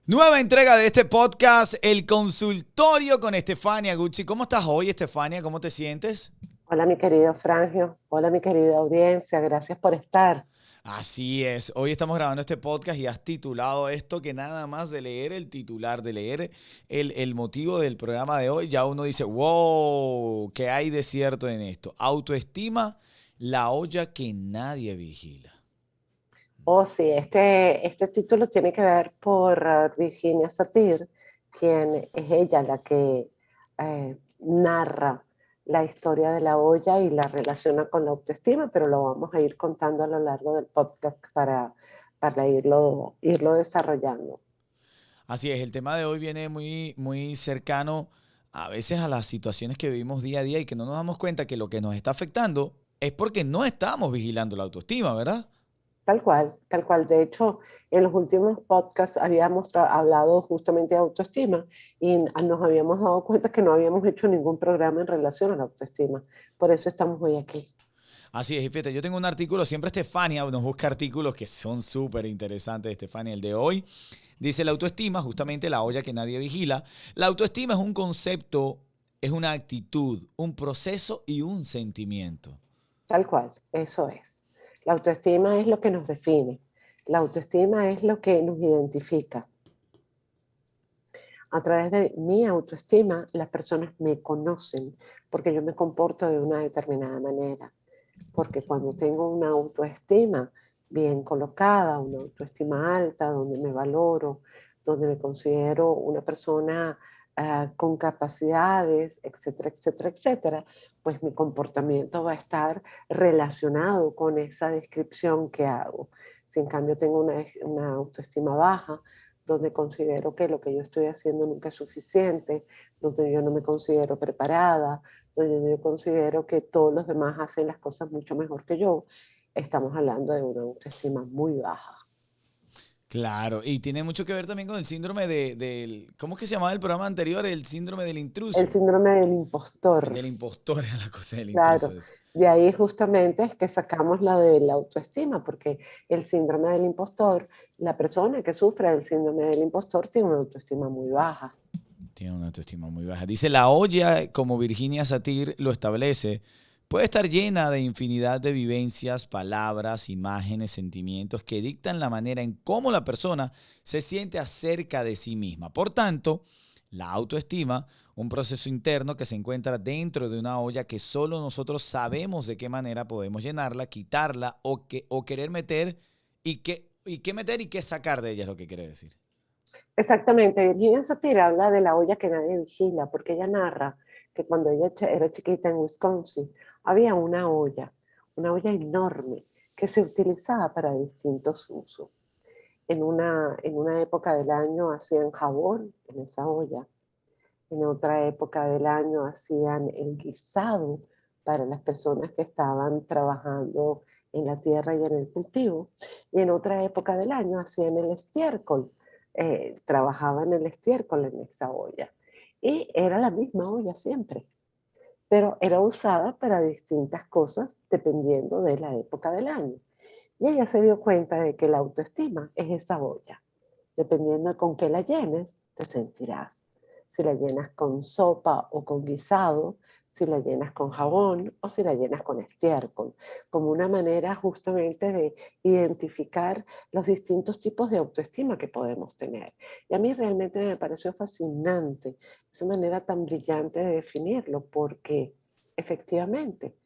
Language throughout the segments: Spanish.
Nueva entrega de este podcast, El Consultorio con Estefania Guzzi. ¿Cómo estás hoy, Estefania? ¿Cómo te sientes? Hola, mi querido Frangio. Hola, mi querida audiencia. Gracias por estar. Así es, hoy estamos grabando este podcast y has titulado esto que nada más de leer el titular, de leer el motivo del programa de hoy, ya uno dice, wow, ¿qué hay de cierto en esto? Autoestima, la olla que nadie vigila. Oh, sí, este título tiene que ver por Virginia Satir, quien es ella la que narra la historia de la olla y la relaciona con la autoestima, pero lo vamos a ir contando a lo largo del podcast para irlo desarrollando. Así es, el tema de hoy viene muy cercano a veces a las situaciones que vivimos día a día y que no nos damos cuenta que lo que nos está afectando es porque no estamos vigilando la autoestima, ¿verdad? Tal cual, tal cual. De hecho, en los últimos podcasts habíamos hablado justamente de autoestima y nos habíamos dado cuenta que no habíamos hecho ningún programa en relación a la autoestima. Por eso estamos hoy aquí. Así es, y fíjate, yo tengo un artículo, siempre Estefania nos busca artículos que son súper interesantes, Estefania. El de hoy dice la autoestima, justamente la olla que nadie vigila. La autoestima es un concepto, es una actitud, un proceso y un sentimiento. Tal cual, eso es. La autoestima es lo que nos define. La autoestima es lo que nos identifica. A través de mi autoestima, las personas me conocen porque yo me comporto de una determinada manera. Porque cuando tengo una autoestima bien colocada, una autoestima alta, donde me valoro, donde me considero una persona con capacidades, etcétera, etcétera, etcétera, pues mi comportamiento va a estar relacionado con esa descripción que hago. Si en cambio tengo una autoestima baja, donde considero que lo que yo estoy haciendo nunca es suficiente, donde yo no me considero preparada, donde yo considero que todos los demás hacen las cosas mucho mejor que yo, estamos hablando de una autoestima muy baja. Claro, y tiene mucho que ver también con el síndrome del, ¿cómo es que se llamaba el programa anterior? El síndrome del El intruso. síndrome del impostor, Del impostor era la cosa del intruso. claro. De ahí justamente es que sacamos la de la autoestima, porque el síndrome del impostor, la persona que sufre del síndrome del impostor tiene una autoestima muy baja. Tiene una autoestima muy baja. Dice, la olla, como Virginia Satir lo establece, puede estar llena de infinidad de vivencias, palabras, imágenes, sentimientos que dictan la manera en cómo la persona se siente acerca de sí misma. Por tanto, la autoestima, un proceso interno que se encuentra dentro de una olla que solo nosotros sabemos de qué manera podemos llenarla, quitarla o querer meter y qué meter y qué sacar de ella es lo que quiere decir. Exactamente, Virginia Satir habla de la olla que nadie vigila, porque ella narra que cuando ella era chiquita en Wisconsin, había una olla enorme que se utilizaba para distintos usos. En una época del año hacían jabón en esa olla, en otra época del año hacían el guisado para las personas que estaban trabajando en la tierra y en el cultivo, y en otra época del año hacían el estiércol, trabajaban el estiércol en esa olla. Y era la misma olla siempre, pero era usada para distintas cosas dependiendo de la época del año. Y ella se dio cuenta de que la autoestima es esa olla. Dependiendo de con qué la llenes, te sentirás. Si la llenas con sopa o con guisado, si la llenas con jabón o si la llenas con estiércol, como una manera justamente de identificar los distintos tipos de autoestima que podemos tener. Y a mí realmente me pareció fascinante esa manera tan brillante de definirlo, porque efectivamente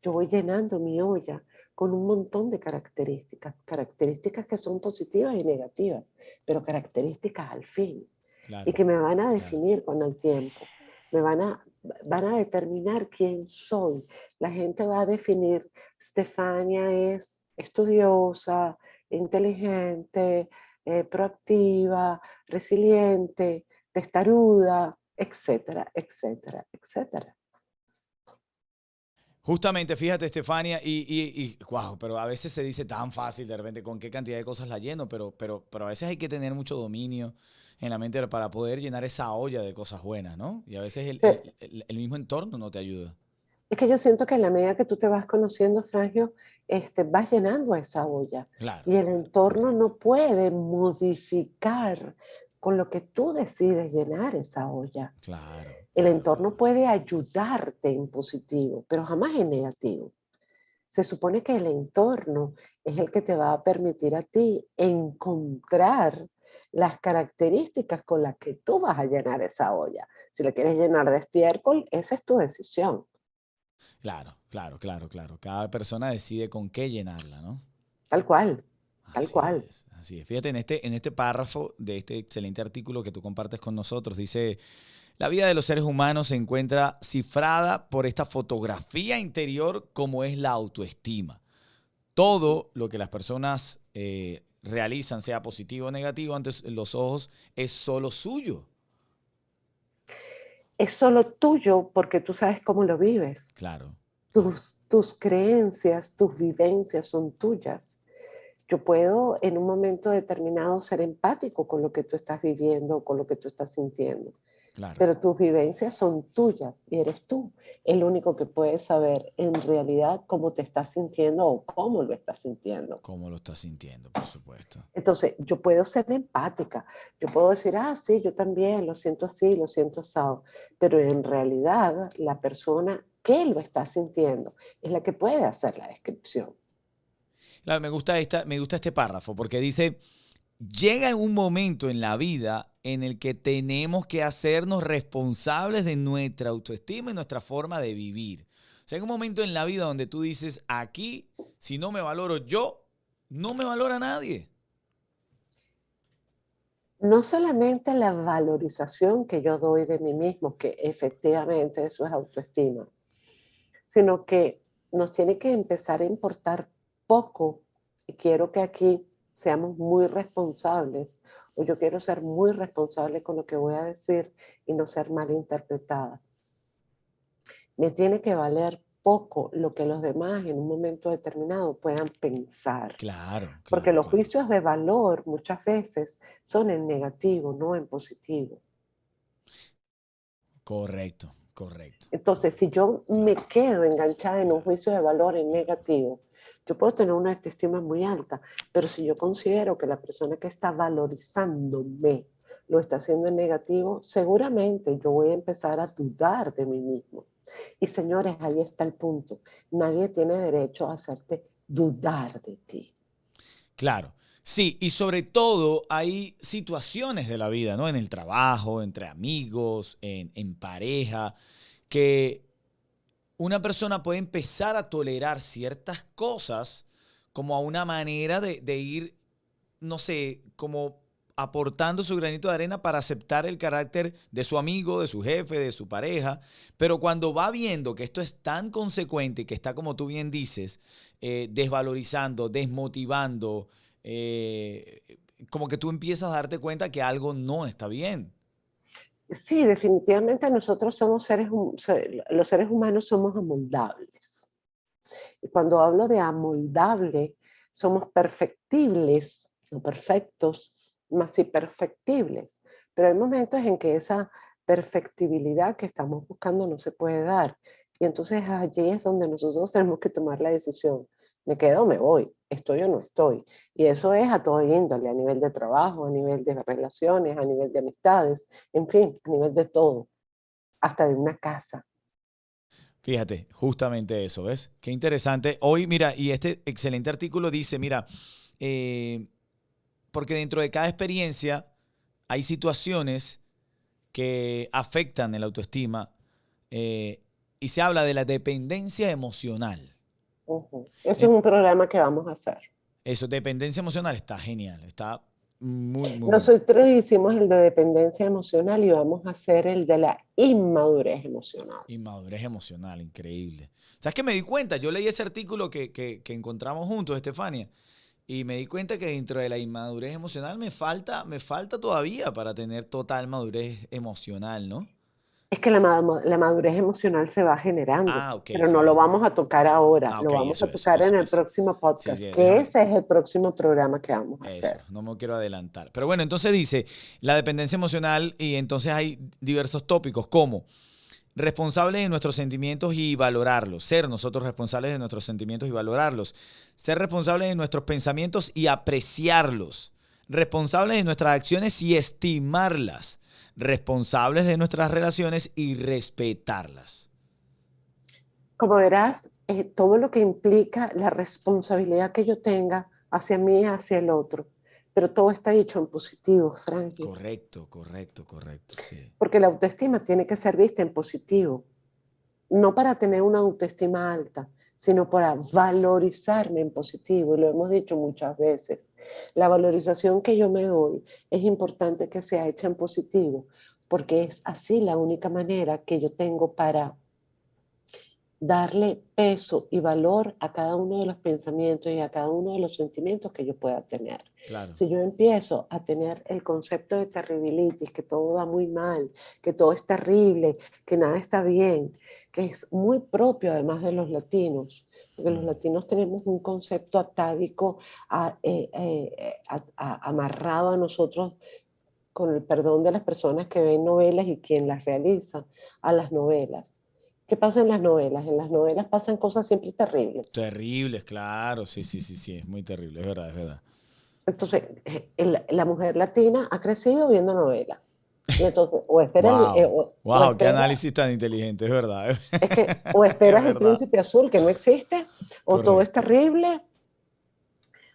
yo voy llenando mi olla con un montón de características, características que son positivas y negativas, pero características al fin, y Claro, que me van a claro. definir con el tiempo, van a determinar quién soy. La gente va a definir, Stefania es estudiosa, inteligente, proactiva, resiliente, testaruda, etcétera, etcétera, etcétera. Justamente, fíjate, Estefania, wow, pero a veces se dice tan fácil de repente con qué cantidad de cosas la lleno, pero a veces hay que tener mucho dominio en la mente para poder llenar esa olla de cosas buenas, ¿no? Y a veces el mismo entorno no te ayuda. Es que yo siento que en la medida que tú te vas conociendo, Frangio, vas llenando esa olla Claro, y el claro, entorno correcto. no puede modificar con lo que tú decides llenar esa olla. Claro, El claro, entorno claro. puede ayudarte en positivo, pero jamás en negativo. Se supone que el entorno es el que te va a permitir a ti encontrar las características con las que tú vas a llenar esa olla. Si la quieres llenar de estiércol, esa es tu decisión. Claro, claro, claro, claro. Cada persona decide con qué llenarla, ¿no? Tal cual, tal Así cual. es, así es. Fíjate, en este párrafo de este excelente artículo que tú compartes con nosotros, dice, la vida de los seres humanos se encuentra cifrada por esta fotografía interior como es la autoestima. Ujú. Todo lo que las personas realizan, sea positivo o negativo, ante los ojos, es solo suyo. Es solo tuyo porque tú sabes cómo lo vives. Claro, claro. Tus creencias, tus vivencias son tuyas. Yo puedo en un momento determinado ser empático con lo que tú estás viviendo, con lo que tú estás sintiendo, Claro, pero tus vivencias son tuyas y eres tú el único que puede saber en realidad cómo te estás sintiendo o cómo lo estás sintiendo. cómo lo estás sintiendo, por supuesto. Entonces, yo puedo ser empática, yo puedo decir, ah, sí, yo también lo siento así, lo siento asado, pero en realidad la persona que lo está sintiendo es la que puede hacer la descripción. Claro, me gusta este párrafo porque dice, llega un momento en la vida en el que tenemos que hacernos responsables de nuestra autoestima y nuestra forma de vivir. O sea, hay un momento en la vida donde tú dices, aquí, si no me valoro yo, no me valora nadie. No solamente la valorización que yo doy de mí mismo, que efectivamente eso es autoestima, sino que nos tiene que empezar a importar poco, y quiero que aquí seamos muy responsables, o yo quiero ser muy responsable con lo que voy a decir y no ser malinterpretada. Me tiene que valer poco lo que los demás en un momento determinado puedan pensar, Claro, porque claro, los claro. juicios de valor muchas veces son en negativo, no en positivo. Correcto, correcto. Entonces, si yo me Claro, quedo enganchada en un claro, juicio de valor en claro. negativo, yo puedo tener una autoestima muy alta, pero si yo considero que la persona que está valorizándome lo está haciendo en negativo, seguramente yo voy a empezar a dudar de mí mismo. Y señores, ahí está el punto. Nadie tiene derecho a hacerte dudar de ti. Claro. Sí, y sobre todo hay situaciones de la vida, ¿no? En el trabajo, entre amigos, en pareja, que una persona puede empezar a tolerar ciertas cosas como a una manera de ir, no sé, como aportando su granito de arena para aceptar el carácter de su amigo, de su jefe, de su pareja. Pero cuando va viendo que esto es tan consecuente, que está, como tú bien dices, desvalorizando, desmotivando, eh, como que tú empiezas a darte cuenta que algo no está bien. Sí, definitivamente nosotros somos los seres humanos somos amoldables. Y cuando hablo de amoldable, somos perfectibles, no perfectos, más sí perfectibles. Pero hay momentos en que esa perfectibilidad que estamos buscando no se puede dar. Y entonces allí es donde nosotros tenemos que tomar la decisión. ¿Me quedo o me voy? ¿Estoy o no estoy? Y eso es a todo índole, a nivel de trabajo, a nivel de relaciones, a nivel de amistades, en fin, a nivel de todo, hasta de una casa. Fíjate, justamente eso, ¿ves? Qué interesante. Hoy, mira, y este excelente artículo dice, mira, eh, porque dentro de cada experiencia hay situaciones que afectan el autoestima eh, y se habla de la dependencia emocional. Ujú. Ese es En- un programa que vamos a hacer. Eso, dependencia emocional está genial, está muy, muy bueno. Nosotros hicimos el de dependencia emocional y vamos a hacer el de la inmadurez emocional. Inmadurez emocional, increíble. ¿Sabes qué me di cuenta? Yo leí ese artículo que encontramos juntos, Estefania, y me di cuenta que dentro de la inmadurez emocional me falta todavía para tener total madurez emocional, ¿no? Es que la madurez emocional se va generando, Ah, ok, pero se no va lo generando. vamos a tocar ahora, Ah, lo ok, vamos eso a es, tocar en eso el es. próximo Sí, podcast, que déjame, ese es el próximo programa que vamos a eso, hacer. no me quiero adelantar. Pero bueno, entonces dice la dependencia emocional y entonces hay diversos tópicos como responsables de nuestros sentimientos y valorarlos, ser nosotros responsables de nuestros sentimientos y valorarlos, ser responsables de nuestros pensamientos y apreciarlos, responsables de nuestras acciones y estimarlas, responsables de nuestras relaciones y respetarlas. Como verás, todo lo que implica la responsabilidad que yo tenga hacia mí y hacia el otro. Pero todo está dicho en positivo, Frankie. Correcto, correcto, correcto, sí. Porque la autoestima tiene que ser vista en positivo. No para tener una autoestima alta, sino para valorizarme en positivo. Y lo hemos dicho muchas veces. La valorización que yo me doy es importante que sea hecha en positivo, porque es así la única manera que yo tengo para darle peso y valor a cada uno de los pensamientos y a cada uno de los sentimientos que yo pueda tener. Claro. Si yo empiezo a tener el concepto de terribilitis, que todo va muy mal, que todo es terrible, que nada está bien, que es muy propio además de los latinos, porque los latinos tenemos un concepto atávico amarrado a nosotros, con el perdón de las personas que ven novelas y quien las realiza, a las novelas. ¿Qué pasa en las novelas? En las novelas pasan cosas siempre terribles. Terribles, claro, sí, sí, sí, sí, es muy terrible, es verdad, es verdad. Entonces, la mujer latina ha crecido viendo novelas. Y entonces, o espera, Wow, o wow, qué espera, análisis tan inteligente, es verdad, es que, o es esperas el verdad, príncipe azul que no existe, o todo es correcto. terrible,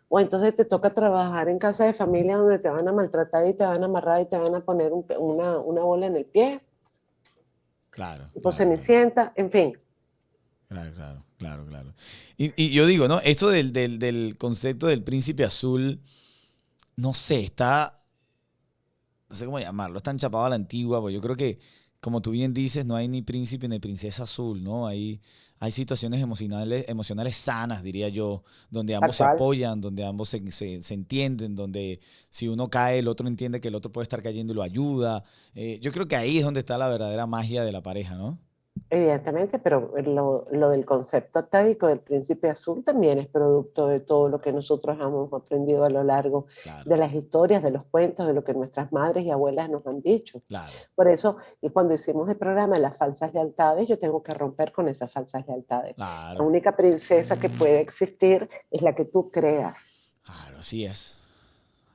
o entonces te toca trabajar en casa de familia donde te van a maltratar y te van a amarrar y te van a poner una bola en el pie, Claro, tipo claro, claro. Cenicienta, en fin. Claro, claro, claro, claro. Y yo digo, ¿no? Esto del concepto del príncipe azul, no sé, está, no sé cómo llamarlo, está enchapado a la antigua, pues yo creo que, como tú bien dices, no hay ni príncipe ni princesa azul, ¿no? Hay situaciones emocionales sanas, diría yo, donde ambos Tal se cual. apoyan, donde ambos se entienden, donde si uno cae, el otro entiende que el otro puede estar cayendo y lo ayuda. Yo creo que ahí es donde está la verdadera magia de la pareja, ¿no? Evidentemente, pero lo del concepto atávico del príncipe azul también es producto de todo lo que nosotros hemos aprendido a lo largo Claro, de las historias, de los cuentos, de lo que nuestras madres y abuelas nos han dicho. claro, Por eso, y cuando hicimos el programa de las falsas lealtades, yo tengo que romper con esas falsas lealtades. La claro, única princesa que puede existir es la que tú creas. claro, así es.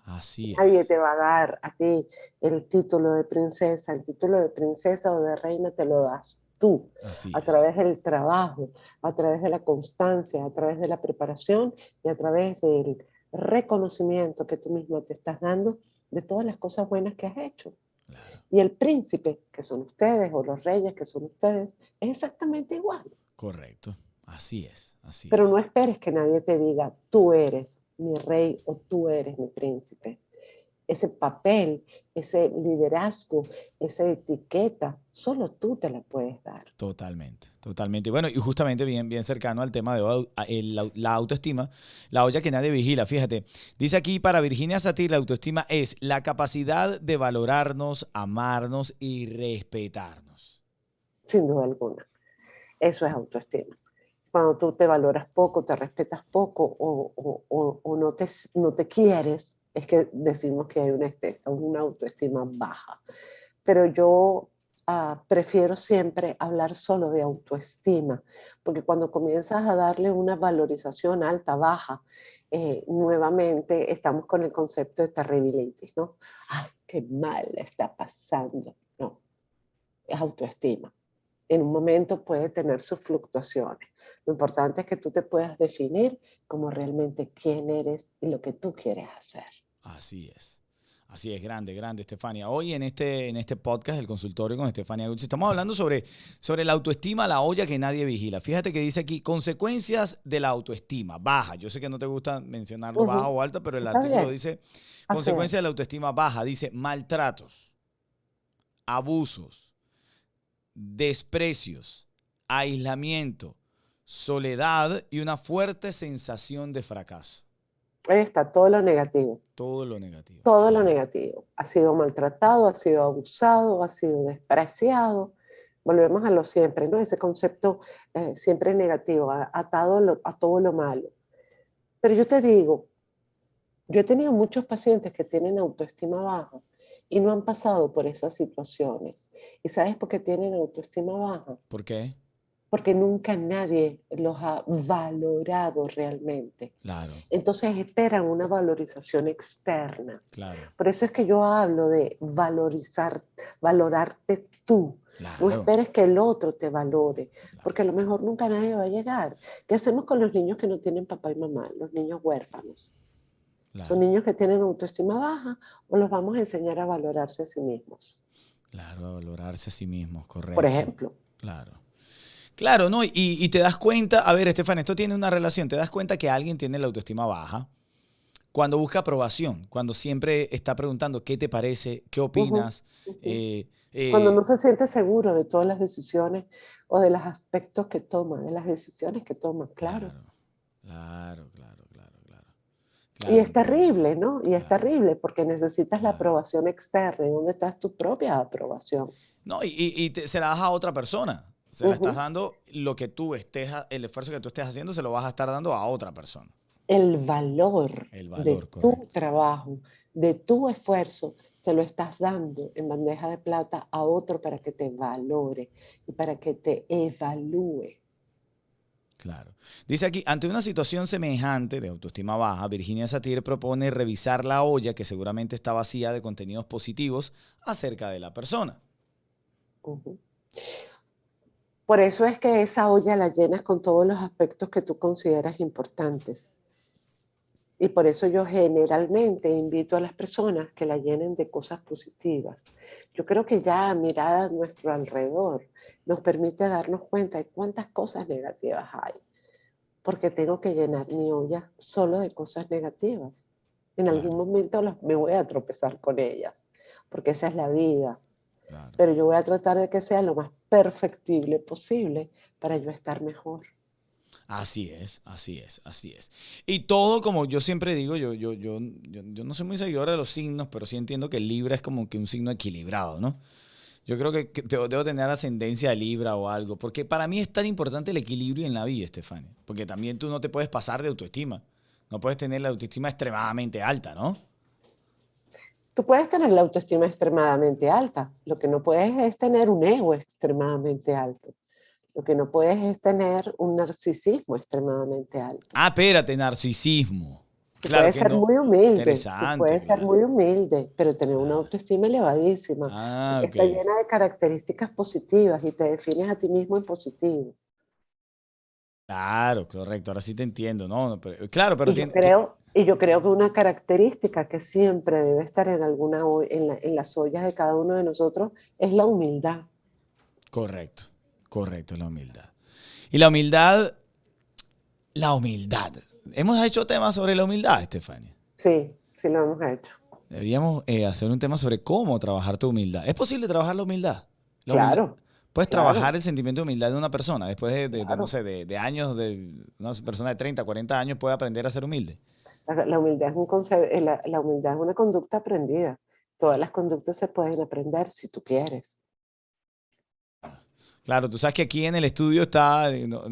Así Nadie es. te va a dar a ti el título de princesa. El título de princesa o de reina te lo das tú, Así a es. través del trabajo, a través de la constancia, a través de la preparación y a través del reconocimiento que tú mismo te estás dando de todas las cosas buenas que has hecho. Claro. Y el príncipe, que son ustedes, o los reyes, que son ustedes, es exactamente igual. Correcto. Así es. Así Pero no es. esperes que nadie te diga, tú eres mi rey o tú eres mi príncipe. Ese papel, ese liderazgo, esa etiqueta, solo tú te la puedes dar. Totalmente, totalmente. Bueno, y justamente bien, bien cercano al tema de la autoestima, la olla que nadie vigila. Fíjate, dice aquí para Virginia Satir, la autoestima es la capacidad de valorarnos, amarnos y respetarnos. Sin duda alguna. Eso es autoestima. Cuando tú te valoras poco, te respetas poco o no te quieres, es que decimos que hay una autoestima baja. Pero yo prefiero siempre hablar solo de autoestima, porque cuando comienzas a darle una valorización alta, baja, nuevamente estamos con el concepto de terribilitis, ¿no? ¡Ay, qué mal está pasando! No, es autoestima. En un momento puede tener sus fluctuaciones. Lo importante es que tú te puedas definir como realmente quién eres y lo que tú quieres hacer. Así es. Así es, grande, grande, Estefania. Hoy en este podcast, el consultorio con Estefania Guzzi, estamos hablando sobre la autoestima, la olla que nadie vigila. Fíjate que dice aquí, consecuencias de la autoestima baja. Yo sé que no te gusta mencionarlo baja o alta, pero el Está artículo bien, dice, así es. consecuencias de la autoestima baja. Dice, maltratos, abusos, desprecios, aislamiento, soledad y una fuerte sensación de fracaso. Ahí está todo lo negativo. Todo lo negativo, Todo lo correcto. negativo. Ha sido maltratado, ha sido abusado, ha sido despreciado. Volvemos a lo siempre, ¿no? Ese concepto siempre negativo, atado a todo lo malo. Pero yo te digo, yo he tenido muchos pacientes que tienen autoestima baja y no han pasado por esas situaciones. ¿Y sabes por qué tienen autoestima baja? ¿Por qué? porque nunca nadie los ha valorado realmente. Claro, Entonces esperan una valorización externa. claro, Por eso es que yo hablo de valorizar, valorarte tú. No claro, esperes que el otro te valore, claro, porque a lo mejor nunca nadie va a llegar. ¿Qué hacemos con los niños que no tienen papá y mamá, los niños huérfanos? ¿Son claro, niños que tienen autoestima baja o los vamos a enseñar a valorarse a sí mismos? claro, a valorarse a sí mismos, Por correcto, ejemplo. claro. Claro, ¿no? Y te das cuenta, a ver, Estefan, esto tiene una relación, te das cuenta que alguien tiene la autoestima baja cuando busca aprobación, cuando siempre está preguntando qué te parece, qué Ujú, opinas. ujú. eh, Cuando eh, no se siente seguro de todas las decisiones o de los aspectos que toma, de las decisiones que toma, claro. claro, claro, claro, claro, claro. Y Claro, es increíble. terrible, ¿no? Y es Claro, terrible porque necesitas la claro. aprobación externa. ¿Y dónde está tu propia aprobación? No, se la das a otra persona. Se la estás Ujú. dando lo que tú estés, el esfuerzo que tú estés haciendo, se lo vas a estar dando a otra persona. El valor El de valor, tu correcto. trabajo, de tu esfuerzo, se lo estás dando en bandeja de plata a otro para que te valore y para que te evalúe. Claro. Dice aquí, ante una situación semejante de autoestima baja, Virginia Satir propone revisar la olla que seguramente está vacía de contenidos positivos acerca de la persona. Ujú. Por eso es que esa olla la llenas con todos los aspectos que tú consideras importantes. Y por eso yo generalmente invito a las personas que la llenen de cosas positivas. Yo creo que ya mirar a nuestro alrededor nos permite darnos cuenta de cuántas cosas negativas hay, porque tengo que llenar mi olla solo de cosas negativas. En algún Claro, momento me voy a tropezar con ellas, porque esa es la vida. claro. Pero yo voy a tratar de que sea lo más perfectible posible para yo estar mejor. Así es, así es, así es. Y todo, como yo siempre digo, yo no soy muy seguidor de los signos, pero sí entiendo que Libra es como que un signo equilibrado, ¿no? Yo creo que debo tener ascendencia de Libra o algo, porque para mí es tan importante el equilibrio en la vida, Estefania. Porque también tú no te puedes pasar de autoestima. No puedes tener la autoestima extremadamente alta, ¿no? Tú puedes tener la autoestima extremadamente alta, lo que no puedes es tener un ego extremadamente alto, lo que no puedes es tener un narcisismo extremadamente alto. Ah, espérate, narcisismo. Tú Claro puedes que ser no. muy humilde, tú Interesante, puedes ser claro. muy humilde, pero tener una Claro. autoestima elevadísima, Ah, porque ok. está llena de características positivas y te defines a ti mismo en positivo. Claro, correcto. Ahora sí te entiendo, ¿no? Claro, pero Y yo tiene. creo, y yo creo que una característica que siempre debe estar en en las ollas de cada uno de nosotros es la humildad. Correcto, correcto, la humildad. Y la humildad. Hemos hecho temas sobre la humildad, Estefania. Sí, sí lo hemos hecho. Deberíamos hacer un tema sobre cómo trabajar tu humildad. ¿Es posible trabajar la humildad? La humildad. Claro, Puedes claro, trabajar el sentimiento de humildad de una persona después no claro. sé, de años, de una persona de 30, 40 años puede aprender a ser humilde. La humildad es la humildad es una conducta aprendida. Todas las conductas se pueden aprender si tú quieres. Claro, tú sabes que aquí en el estudio está,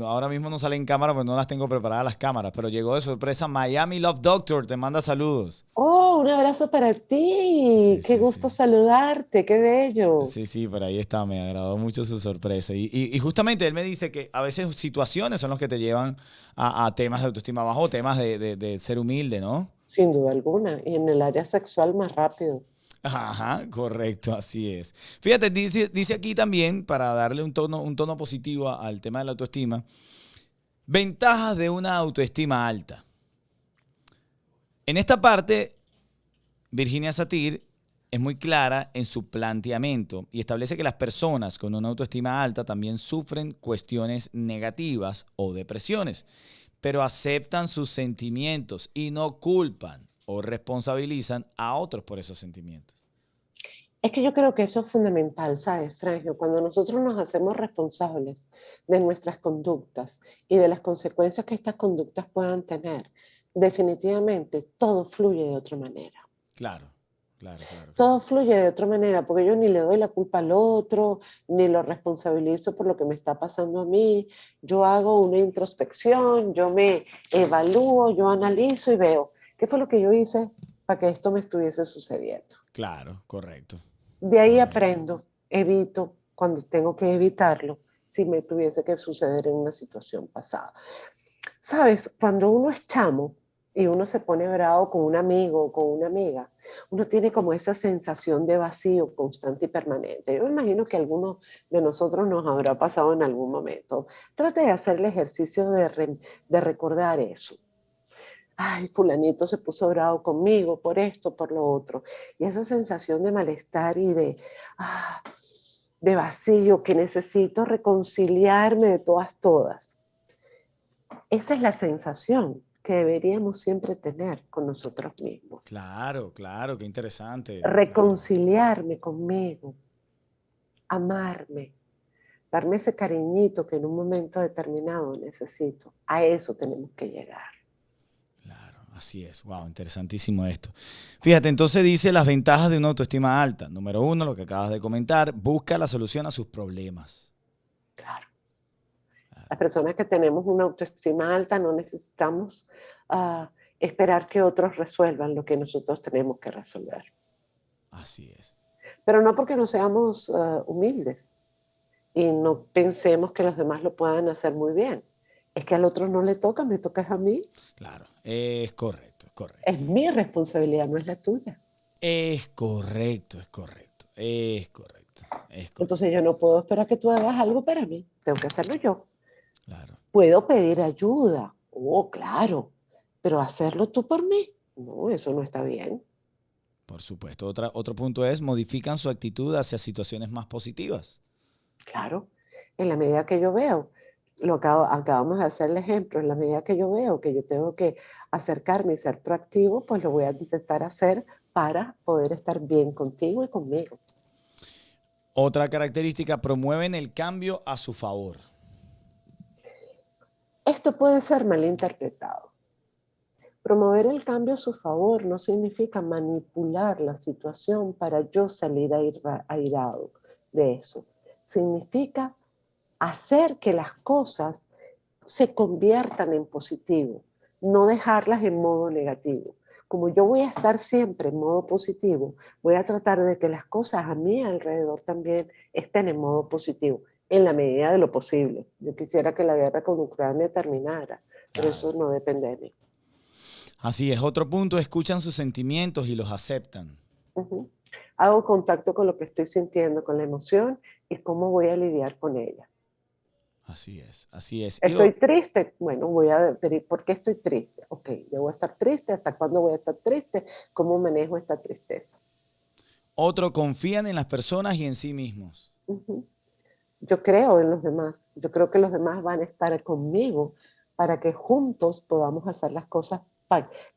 ahora mismo no sale en cámara porque no las tengo preparadas las cámaras, pero llegó de sorpresa Miami Love Doctor, te manda saludos. Oh, un abrazo para ti. Sí, Qué sí, sí. gusto saludarte, qué bello. Sí, sí, por ahí está, me agradó mucho su sorpresa. Y justamente él me dice que a veces situaciones son los que te llevan a temas de autoestima bajo, temas de ser humilde, ¿no? Sin duda alguna. Y en el área sexual más rápido. Ajá, correcto, así es. Fíjate, dice aquí también, para darle un tono positivo al tema de la autoestima, ventajas de una autoestima alta. En esta parte, Virginia Satir es muy clara en su planteamiento y establece que las personas con una autoestima alta también sufren cuestiones negativas o depresiones, pero aceptan sus sentimientos y no culpan o responsabilizan a otros por esos sentimientos. Es que yo creo que eso es fundamental, ¿sabes, Frangio? Cuando nosotros nos hacemos responsables de nuestras conductas y de las consecuencias que estas conductas puedan tener, definitivamente todo fluye de otra manera. Claro, claro, claro, Todo claro. fluye de otra manera, porque yo ni le doy la culpa al otro, ni lo responsabilizo por lo que me está pasando a mí. Yo hago una introspección, yo me evalúo, yo analizo y veo qué fue lo que yo hice para que esto me estuviese sucediendo. Claro, correcto, De ahí correcto. aprendo, evito cuando tengo que evitarlo, si me tuviese que suceder en una situación pasada. ¿Sabes? Cuando uno es chamo y uno se pone bravo con un amigo o con una amiga, uno tiene como esa sensación de vacío constante y permanente. Yo me imagino que a algunos de nosotros nos habrá pasado en algún momento. Trate de hacer el ejercicio de recordar eso. Ay, fulanito se puso bravo conmigo por esto, por lo otro. Y esa sensación de malestar y ah, de vacío, que necesito reconciliarme de todas. Esa es la sensación que deberíamos siempre tener con nosotros mismos. Claro, claro, qué interesante. Claro. Reconciliarme conmigo, amarme, darme ese cariñito que en un momento determinado necesito. A eso tenemos que llegar. Claro, así es. Wow, interesantísimo esto. Fíjate, entonces dice las ventajas de una autoestima alta. Número 1, lo que acabas de comentar, busca la solución a sus problemas. Claro. Las personas que tenemos una autoestima alta no necesitamos esperar que otros resuelvan lo que nosotros tenemos que resolver. Así es. Pero no porque no seamos humildes y no pensemos que los demás lo puedan hacer muy bien. Es que al otro no le toca, me toca a mí. Claro, es correcto, es correcto. Es mi responsabilidad, no es la tuya. Es correcto, es correcto, es correcto, es correcto. Entonces yo no puedo esperar que tú hagas algo para mí, tengo que hacerlo yo. Claro. Puedo pedir ayuda, oh, claro, pero hacerlo tú por mí, no, eso no está bien. Por supuesto. Otro punto es, modifican su actitud hacia situaciones más positivas. Claro, en la medida que yo veo, acabamos de hacer el ejemplo, en la medida que yo veo que yo tengo que acercarme y ser proactivo, pues lo voy a intentar hacer para poder estar bien contigo y conmigo. Otra característica, promueven el cambio a su favor. Esto puede ser malinterpretado. Promover el cambio a su favor no significa manipular la situación para yo salir airado de eso. Significa hacer que las cosas se conviertan en positivo, no dejarlas en modo negativo. Como yo voy a estar siempre en modo positivo, voy a tratar de que las cosas a mi alrededor también estén en modo positivo, en la medida de lo posible. Yo quisiera que la guerra con Ucrania terminara, pero eso no depende de mí. Así es. Otro punto, escuchan sus sentimientos y los aceptan. Uh-huh. Hago contacto con lo que estoy sintiendo, con la emoción y cómo voy a lidiar con ella. Así es, así es. Estoy triste, bueno, voy a ver por qué estoy triste. Ok, yo voy a estar triste, ¿hasta cuándo voy a estar triste? ¿Cómo manejo esta tristeza? Otro, confían en las personas y en sí mismos. Uh-huh. Yo creo en los demás, yo creo que los demás van a estar conmigo para que juntos podamos hacer las cosas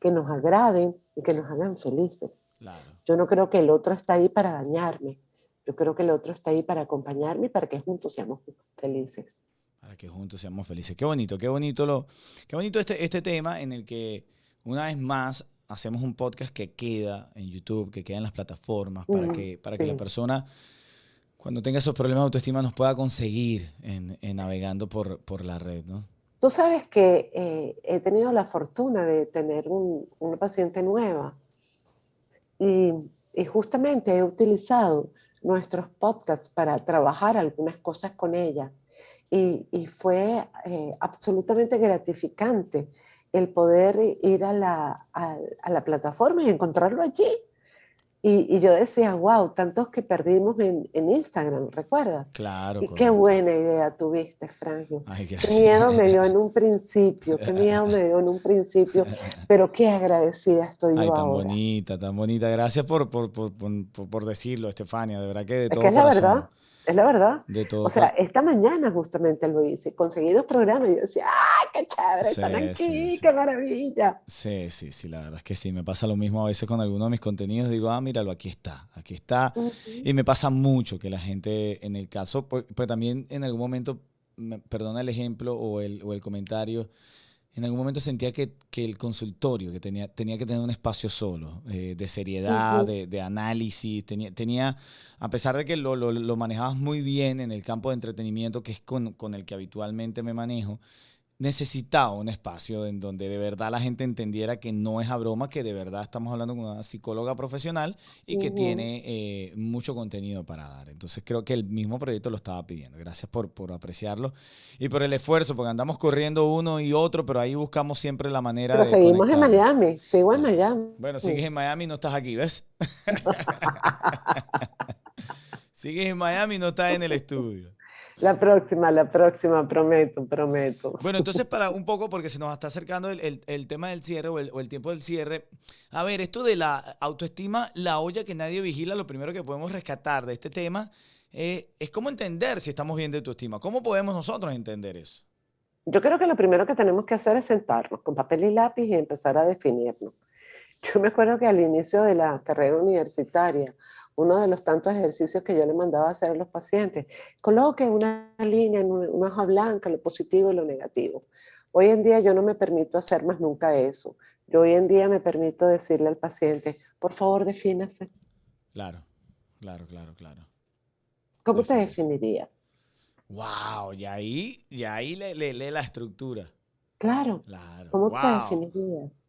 que nos agraden y que nos hagan felices. Claro. Yo no creo que el otro está ahí para dañarme, yo creo que el otro está ahí para acompañarme y para que juntos seamos felices. Para que juntos seamos felices. Qué bonito este tema en el que una vez más hacemos un podcast que queda en YouTube, que queda en las plataformas, para que la persona, cuando tenga esos problemas de autoestima, nos pueda conseguir en navegando por la red, ¿no? Tú sabes que he tenido la fortuna de tener una paciente nueva y justamente he utilizado nuestros podcasts para trabajar algunas cosas con ella. Y fue absolutamente gratificante el poder ir a la plataforma y encontrarlo allí. Y yo decía, wow, tantos que perdimos en Instagram, ¿recuerdas? Claro, Y correcto. qué buena idea tuviste, Frangio. Ay, qué gracias. miedo me dio en un principio, pero qué agradecida estoy yo ahora. Tan bonita. Gracias por decirlo, Estefania, de verdad que de Es que todo corazón. es la verdad. De todo O sea, esta mañana justamente lo hice, conseguí 2 programas y yo decía, ¡ay, qué chévere! Están aquí, qué maravilla. Sí, la verdad es que sí, me pasa lo mismo a veces con algunos de mis contenidos, digo, míralo, aquí está. Y me pasa mucho que la gente, en el caso, pues también en algún momento, perdona el ejemplo o el comentario, en algún momento sentía que el consultorio, que tenía que tener un espacio solo, de seriedad, de análisis, tenía, a pesar de que lo manejabas muy bien en el campo de entretenimiento, que es con el que habitualmente me manejo, necesitaba un espacio en donde de verdad la gente entendiera que no es a broma, que de verdad estamos hablando con una psicóloga profesional y que Ujú. tiene mucho contenido para dar. Entonces creo que el mismo proyecto lo estaba pidiendo. Gracias por apreciarlo y por el esfuerzo, porque andamos corriendo uno y otro, pero ahí buscamos siempre la manera Pero de seguimos en conectarnos. Miami, sigo en Claro. Miami. Bueno, sigues en Miami y no estás aquí, ¿ves? Sigues en Miami y no estás en el estudio. La próxima, prometo, prometo. Bueno, entonces para un poco, porque se nos está acercando el tema del cierre o el tiempo del cierre. A ver, esto de la autoestima, la olla que nadie vigila, lo primero que podemos rescatar de este tema es cómo entender si estamos bien de autoestima. ¿Cómo podemos nosotros entender eso? Yo creo que lo primero que tenemos que hacer es sentarnos con papel y lápiz y empezar a definirnos. Yo me acuerdo que al inicio de la carrera universitaria, uno de los tantos ejercicios que yo le mandaba a hacer a los pacientes, coloque una línea en una hoja blanca, lo positivo y lo negativo. Hoy en día yo no me permito hacer más nunca eso. Yo hoy en día me permito decirle al paciente, por favor, defínase. Claro, claro, claro, claro. ¿Cómo te Defines. definirías? Wow, y ahí le lee la estructura. Claro, Claro, ¿cómo te wow, definirías?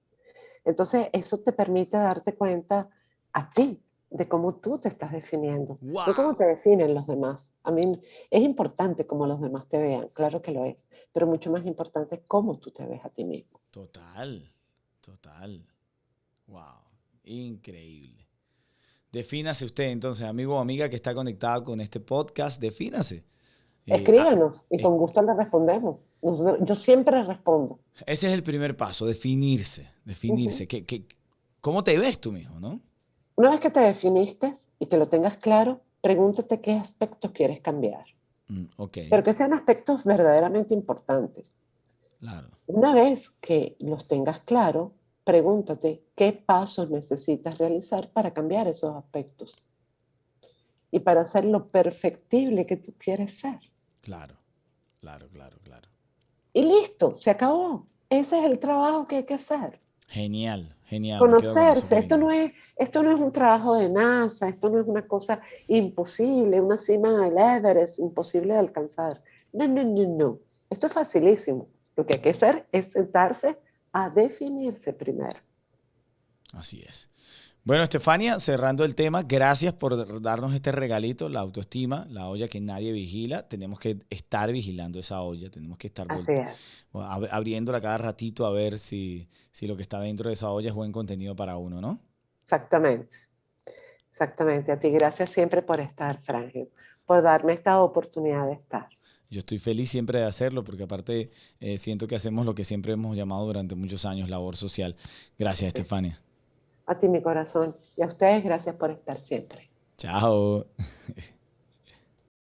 Entonces, eso te permite darte cuenta a ti de cómo tú te estás definiendo, no cómo te wow. definen los demás. A mí es importante cómo los demás te vean, claro que lo es, pero mucho más importante es cómo tú te ves a ti mismo. Total, total. Wow, increíble. Defínase usted entonces, amigo o amiga que está conectado con este podcast, defínase. Eh, ah, Escríbanos y es- con gusto le respondemos. Yo siempre respondo. ese es el primer paso, definirse, Ujú. definirse. ¿Cómo te ves tú mismo, no? Una vez que te definiste y que lo tengas claro, pregúntate qué aspectos quieres cambiar, Ok, pero que sean aspectos verdaderamente importantes. claro, Una vez que los tengas claro, pregúntate qué pasos necesitas realizar para cambiar esos aspectos y para ser lo perfectible que tú quieres ser. claro, claro, claro, claro. Y listo, se acabó. Ese es el trabajo que hay que hacer. Genial, genial, me quedo con eso, Conocerse. qué Esto lindo. no es, esto no es un trabajo de NASA, esto no es una cosa imposible, una cima del Everest imposible de alcanzar. No, no, no, no. Esto es facilísimo. Lo que hay que hacer es sentarse a definirse primero. Así es. Bueno, Estefania, cerrando el tema, gracias por darnos este regalito, la autoestima, la olla que nadie vigila. Tenemos que estar vigilando esa olla, tenemos que estar Así es. abriéndola cada ratito a ver si lo que está dentro de esa olla es buen contenido para uno, ¿no? Exactamente, exactamente. A ti gracias siempre por estar, Frangio, por darme esta oportunidad de estar. Yo estoy feliz siempre de hacerlo porque aparte siento que hacemos lo que siempre hemos llamado durante muchos años, labor social. Gracias, Sí. Estefania. A ti, mi corazón. Y a ustedes, gracias por estar siempre. Chao.